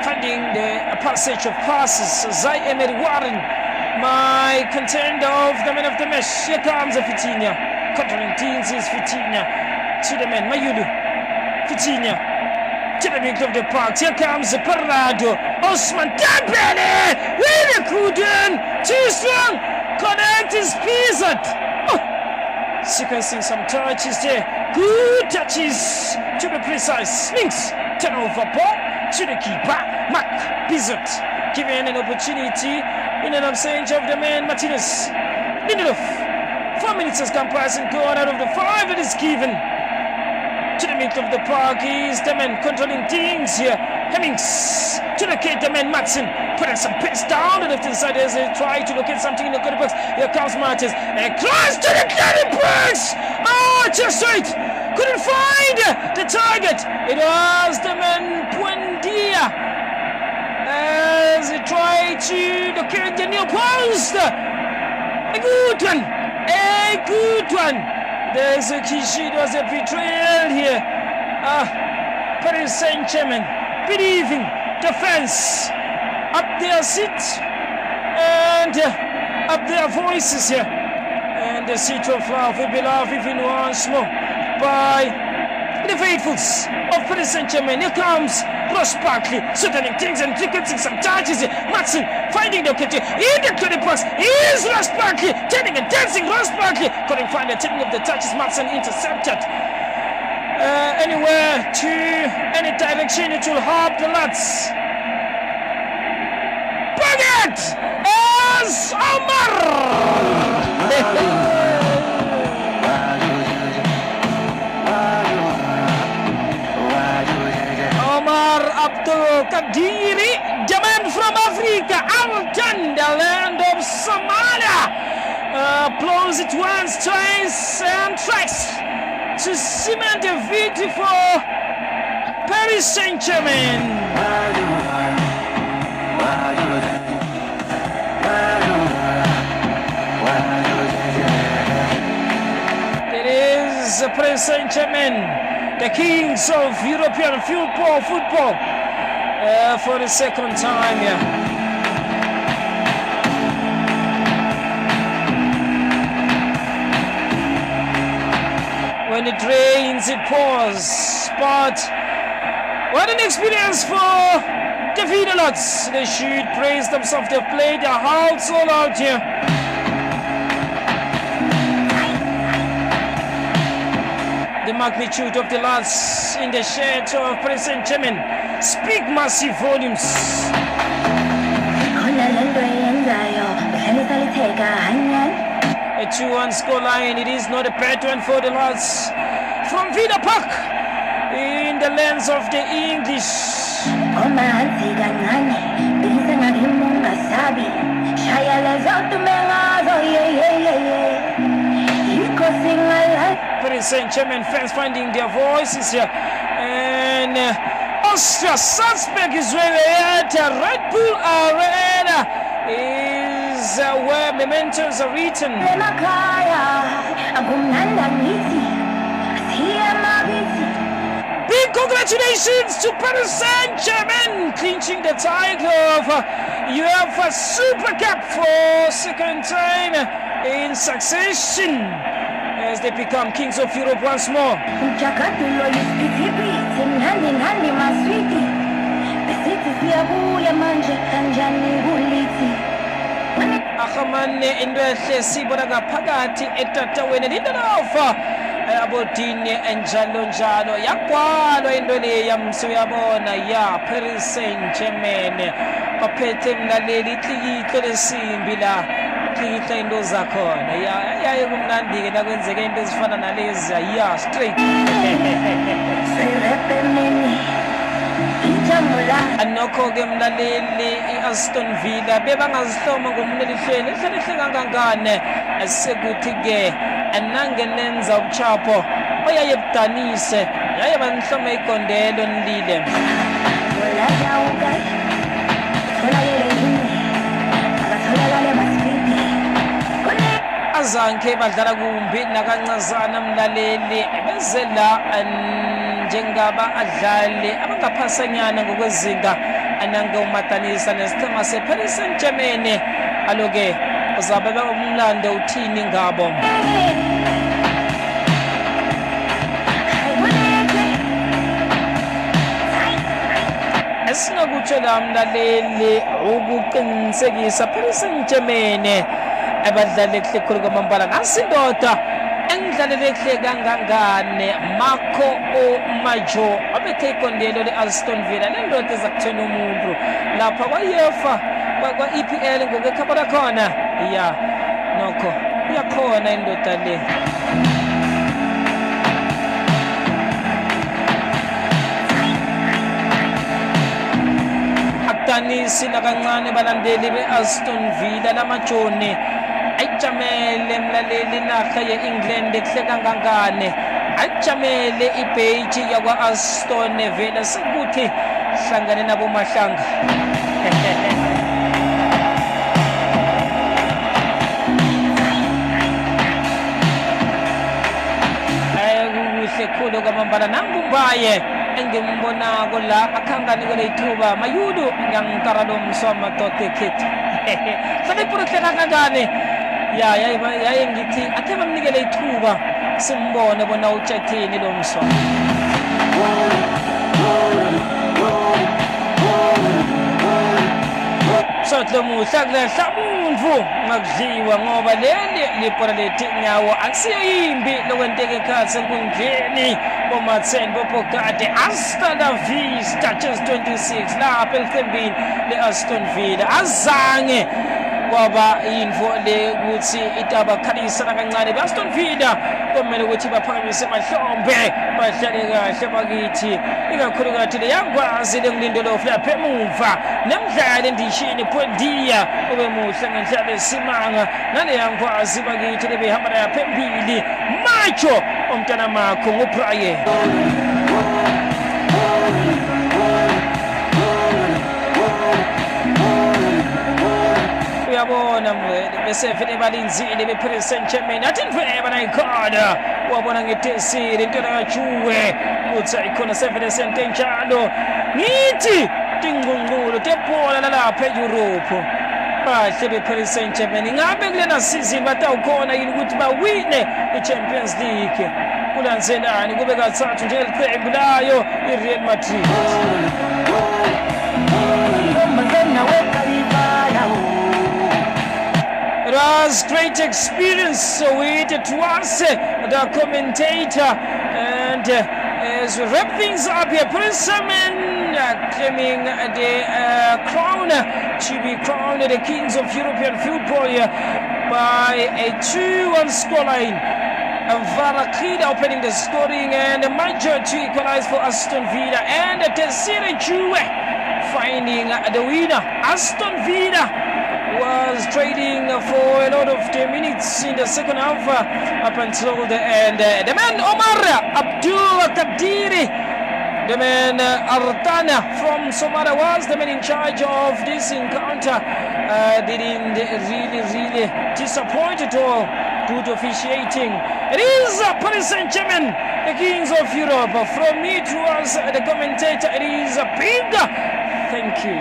finding the passage of passes. Zai Emery Warren, my contender of the man of the match. Here comes Fitina, controlling teams is Fitina to the man Mayulu. Fitina to the middle of the park. Here comes Parado. Osman Dembele. Really couldn't. Too strong. Connect his piece. Sequencing some touches there. Good touches, to be precise. Links. Turnover ball to the keeper. Mark Bizot. Given an opportunity in an absence of the man Martinez. Lindelof. 4 minutes has come passing. Gone out of the 5 that is given. To the middle of the park is the man controlling things here. Hemmings to locate the man Matson. Putting some pace down the left hand side as they try to locate something in the corner box. Here comes Martins and cross to the corner box. Oh, just right. Couldn't find the target. It was the man Buendia as he tried to locate the new post. A good one. A good one. There's a Kishi, there was a betrayal here. Paris Saint-Germain believing defense up their seat and up their voices here. And the seat of love will be loved even once more by the faithfuls of Paris Saint-Germain. Here comes Ross Barkley, settling things and sequencing some touches here. Matson finding the occasion in the credit box. Here's Ross Barkley, turning and dancing. Ross Barkley couldn't find the taking of the touches. Matson intercepted. Anywhere to any direction, it will help the lads. Baguette as Omar. Omar Abdul Kadiri, the man from Africa, Altan, the land of Somalia, blows it once, twice, and thrice to cement a victory for Paris Saint-Germain. It is Paris Saint-Germain, the kings of European football, for the second time here. When it rains, it pours. But what an experience for the Vidalots. They should praise themselves. They've played their hearts all out here. The magnitude of the loss in the shirt of Paris Saint-Germain speak massive volumes. A 2-1 scoreline. It is not a bad one for the lads from Villa Park in the lands of the English. Paris Saint-Germain fans finding their voices here. And Austria Salzburg is where they are at Red Bull Arena. Is where mementos are written. Big congratulations to Paris Saint-Germain clinching the title of UEFA Super Cup for second time in succession as they become kings of Europe once more. Akamane indwehle sibona ngaphakathi etatawene Lindelof abodini enjalo njalo yagwalwa into le yamso yabona ya Paris Saint-Germain baphethe mlaleli iqikitlo lesimbi la iqikitla into zakhona yaye kumnandi ke nakwenzeke into ezifana nalezi ya straight anokho-ke mlaleli i-Aston Villa bebangazihloma ngomnelihlweni ihlelihle kangangane asekuthi-ke anangenenza ubuchapho oyaye budanise yaye banihloma igondelo nilile azange badlala kumbi nakancazana mlaleli beze la njengaba adlali abangaphasanyana ngokwezinga anange umatanisa nesithema seParis Saint-Germain. Aloke uzabe umlando uthini ngabo? ukuthola mlaleli ukuqinisekisa Paris Saint-Germain abadlali kuhle khulu kwamambala nasi indoda engidlalele kuhle kangangane Marco Majo abethe ikondelo le-Aston Villa lendoda eza kuthena umuntu lapha kwa-UEFA kwa-EPL ngokekhabona khona ya nokho iyakhona indoda le. Akudanisi nakancane balandeli be-Aston Villa lamajoni ayijamele mlaleli inarha ye-England kuhle kangangane ayijamele ibheji yakwa-Aston Villa sekuthi hlangane nabo mahlanga kuhle khulu kwamambala nangumbaye engimbonako la akhanganikele ithuba mayudu ngangikaralo msoma tote khethu hlale ipurehle kangangane yaye ngithi athe bamnikele ithuba simbone bona utshathini lo msoma. Sohle muhla kulehla muntu ngakudliwa ngoba leli lipora lethi nyawo akusiyo yimbi lokwenteka ekhaya senkundleni boMartin Bopogade hasta la vista just 26 lapha eliqembini le-Aston Villa azange kwaba info le ukuthi itabakhalisa kancane be-Aston Villa kumele ukuthi baphakamise mahlombe bahlale kahle bakithi ikakhulukazi le yakwazi lengilindelo lapha emuva nemidlalo endishini Pwendia ube muhle ngendlela esimanga nale yakwazi bakithi lebehamba lapha phambili macho umntana makho nguBrian uyabona bese vele balinzile be-Paris Saint-Germain athi ndveba nayikhona wabona ngetesile into nakajuwe kuthi ayikhona sevele sente njalo ngithi tingcungculo tebhola lalapha e-Europe bahle be-Paris Saint-Germain ngabe kulena season batawukhona yini ukuthi bawine i-Champions League kulandzelani kube kathathu njengeliqembu layo i-Real Madrid. It was great experience with us, the commentator, and as we wrap things up here, Paris Saint-Germain claiming the crown to be crowned the kings of European football by a 2-1 scoreline. Varakida opening the scoring and Majo to equalize for Aston Villa and Desire Juve finding the winner. Aston Villa was trading for a lot of 10 minutes in the second half up until the end. The man Omar Abdul Kadiri, the man Artana from Somalia was the man in charge of this encounter. Didn't really disappoint at all. Good officiating. It is Paris Saint-Germain, the kings of Europe. From me towards the commentator, it is a big thank you.